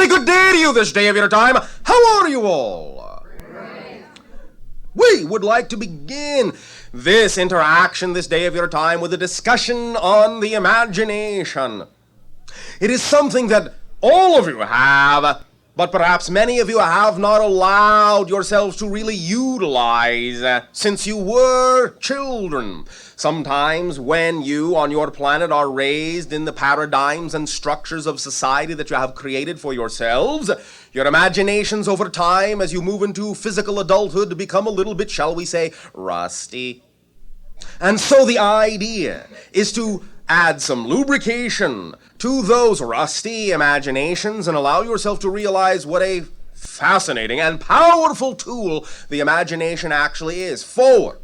say good day to you this day of your time. How are you all? We would like to begin this interaction this day of your time with a discussion on the imagination. It is something that all of you have, but perhaps many of you have not allowed yourselves to really utilize since you were children. Sometimes when you on your planet are raised in the paradigms and structures of society that you have created for yourselves, your imaginations over time as you move into physical adulthood become a little bit, shall we say, rusty. And so the idea is to add some lubrication to those rusty imaginations and allow yourself to realize what a fascinating and powerful tool the imagination actually is. For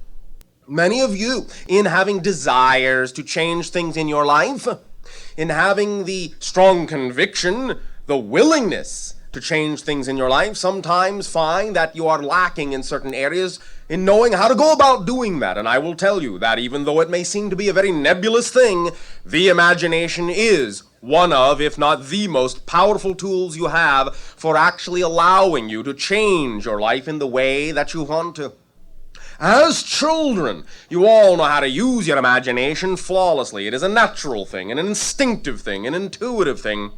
many of you, in having desires to change things in your life, in having the strong conviction, the willingness to change things in your life, sometimes find that you are lacking in certain areas in knowing how to go about doing that. And I will tell you that even though it may seem to be a very nebulous thing, the imagination is one of, if not the most powerful tools you have for actually allowing you to change your life in the way that you want to. As children, you all know how to use your imagination flawlessly. It is a natural thing, an instinctive thing, an intuitive thing.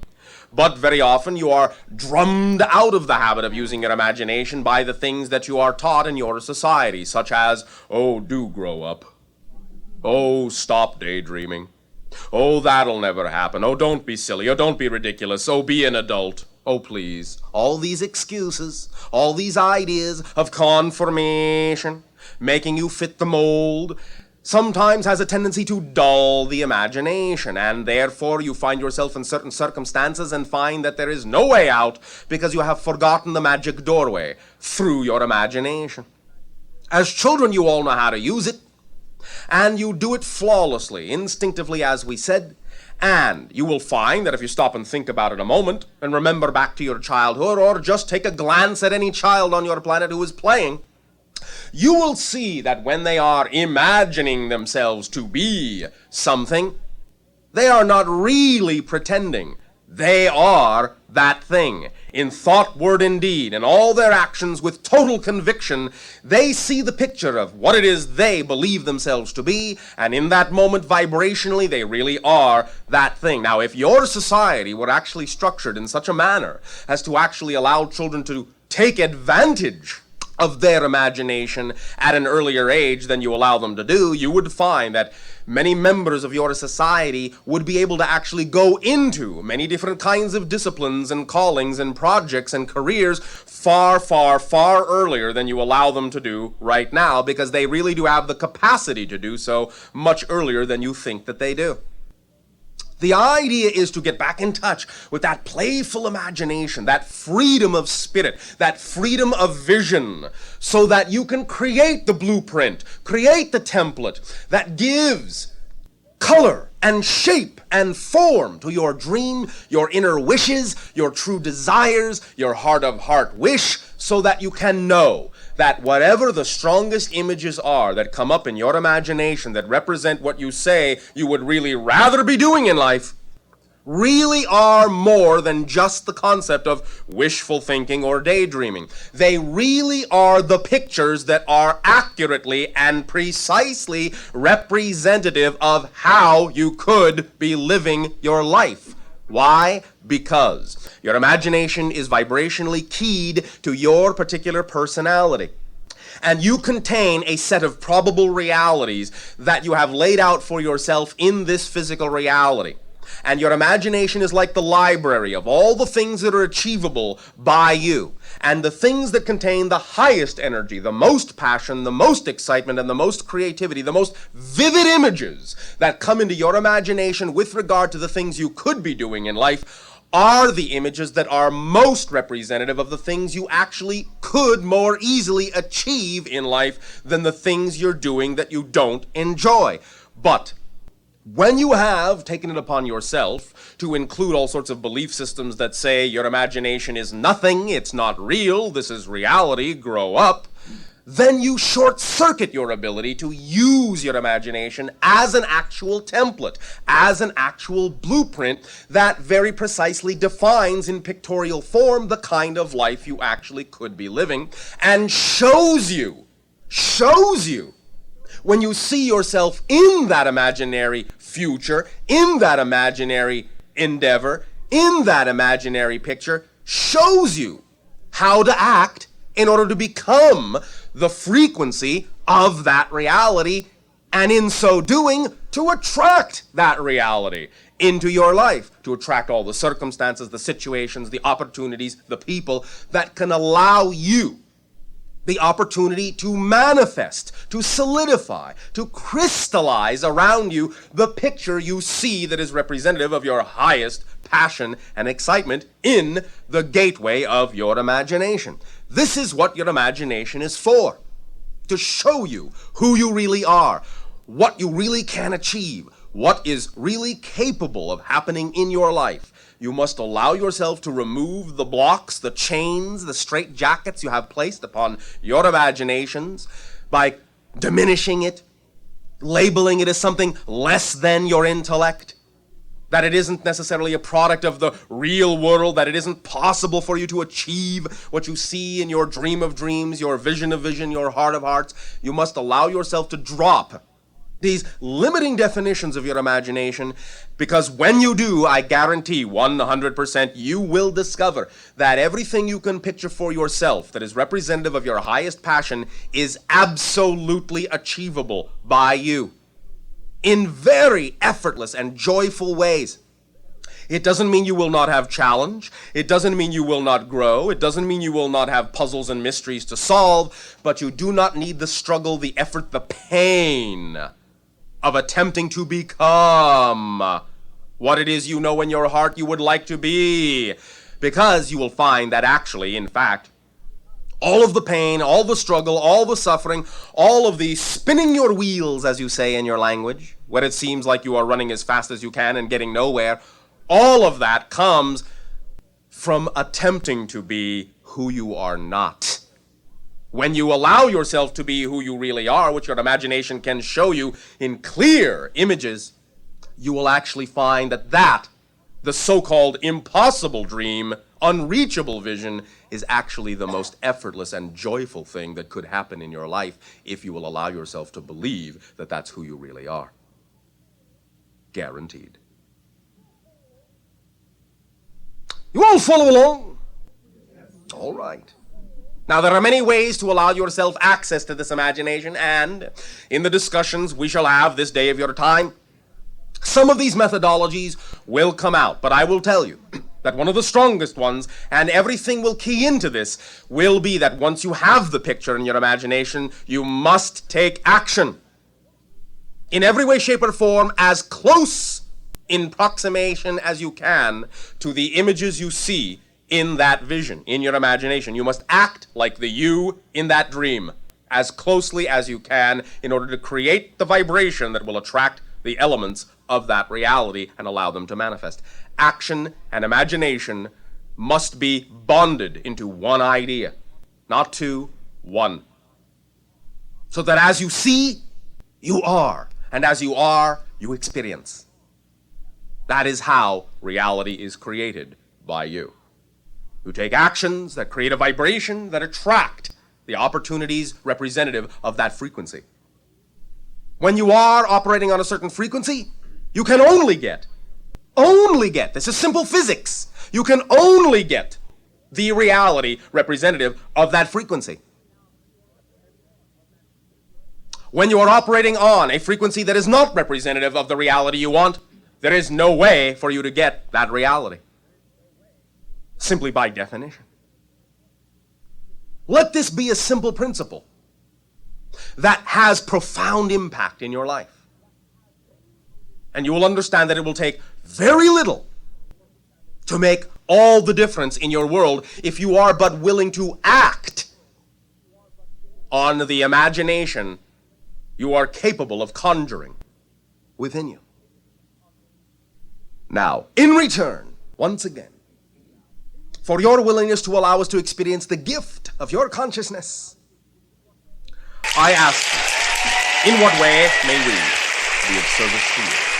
But very often you are drummed out of the habit of using your imagination by the things that you are taught in your society, such as, oh, do grow up. Oh, stop daydreaming. Oh, that'll never happen. Oh, don't be silly. Oh, don't be ridiculous. Oh, be an adult. Oh, please. All these excuses, all these ideas of confirmation, making you fit the mold, sometimes has a tendency to dull the imagination, and therefore you find yourself in certain circumstances and find that there is no way out because you have forgotten the magic doorway through your imagination. As children, you all know how to use it, and you do it flawlessly, instinctively, as we said, and you will find that if you stop and think about it a moment and remember back to your childhood, or just take a glance at any child on your planet who is playing, you will see that when they are imagining themselves to be something, they are not really pretending. They are that thing. In thought, word, and deed, and all their actions with total conviction, they see the picture of what it is they believe themselves to be, and in that moment, vibrationally, they really are that thing. Now, if your society were actually structured in such a manner as to actually allow children to take advantage of their imagination at an earlier age than you allow them to do, you would find that many members of your society would be able to actually go into many different kinds of disciplines and callings and projects and careers far, far, far earlier than you allow them to do right now, because they really do have the capacity to do so much earlier than you think that they do. The idea is to get back in touch with that playful imagination, that freedom of spirit, that freedom of vision, so that you can create the blueprint, create the template that gives color and shape and form to your dream, your inner wishes, your true desires, your heart of heart wish, so that you can know that whatever the strongest images are that come up in your imagination that represent what you say you would really rather be doing in life, really are more than just the concept of wishful thinking or daydreaming. They really are the pictures that are accurately and precisely representative of how you could be living your life. Why? Because your imagination is vibrationally keyed to your particular personality. And you contain a set of probable realities that you have laid out for yourself in this physical reality. And your imagination is like the library of all the things that are achievable by you. And the things that contain the highest energy, the most passion, the most excitement, and the most creativity, the most vivid images that come into your imagination with regard to the things you could be doing in life are the images that are most representative of the things you actually could more easily achieve in life than the things you're doing that you don't enjoy. But when you have taken it upon yourself to include all sorts of belief systems that say your imagination is nothing, it's not real, this is reality, grow up, then you short-circuit your ability to use your imagination as an actual template, as an actual blueprint that very precisely defines in pictorial form the kind of life you actually could be living, and shows you, when you see yourself in that imaginary future, in that imaginary endeavor, in that imaginary picture, shows you how to act in order to become the frequency of that reality, and in so doing, to attract that reality into your life, to attract all the circumstances, the situations, the opportunities, the people that can allow you the opportunity to manifest, to solidify, to crystallize around you the picture you see that is representative of your highest passion and excitement in the gateway of your imagination. This is what your imagination is for, to show you who you really are, what you really can achieve, what is really capable of happening in your life. You must allow yourself to remove the blocks, the chains, the straitjackets you have placed upon your imaginations by diminishing it, labeling it as something less than your intellect, that it isn't necessarily a product of the real world, that it isn't possible for you to achieve what you see in your dream of dreams, your vision of vision, your heart of hearts. You must allow yourself to drop these limiting definitions of your imagination, because when you do, I guarantee 100% you will discover that everything you can picture for yourself that is representative of your highest passion is absolutely achievable by you in very effortless and joyful ways. It doesn't mean you will not have challenge. It doesn't mean you will not grow. It doesn't mean you will not have puzzles and mysteries to solve, but you do not need the struggle, the effort, the pain of attempting to become what it is you know in your heart you would like to be. Because you will find that actually, in fact, all of the pain, all the struggle, all the suffering, all of the spinning your wheels, as you say in your language, where it seems like you are running as fast as you can and getting nowhere, all of that comes from attempting to be who you are not. When you allow yourself to be who you really are, which your imagination can show you in clear images, you will actually find that the so-called impossible dream, unreachable vision, is actually the most effortless and joyful thing that could happen in your life if you will allow yourself to believe that that's who you really are. Guaranteed. You all follow along? All right. Now, there are many ways to allow yourself access to this imagination, and in the discussions we shall have this day of your time, some of these methodologies will come out, but I will tell you that one of the strongest ones, and everything will key into this, will be that once you have the picture in your imagination, you must take action. In every way, shape, or form, as close in proximation as you can to the images you see in that vision, in your imagination. You must act like the you in that dream as closely as you can in order to create the vibration that will attract the elements of that reality and allow them to manifest. Action and imagination must be bonded into one idea, not two, one. So that as you see, you are, and as you are, you experience. That is how reality is created by you. You take actions that create a vibration that attract the opportunities representative of that frequency. When you are operating on a certain frequency, you can only get, this is simple physics, you can only get the reality representative of that frequency. When you are operating on a frequency that is not representative of the reality you want, there is no way for you to get that reality. Simply by definition. Let this be a simple principle that has profound impact in your life. And you will understand that it will take very little to make all the difference in your world if you are but willing to act on the imagination you are capable of conjuring within you. Now, in return, once again, for your willingness to allow us to experience the gift of your consciousness, I ask you, in what way may we be of service to you?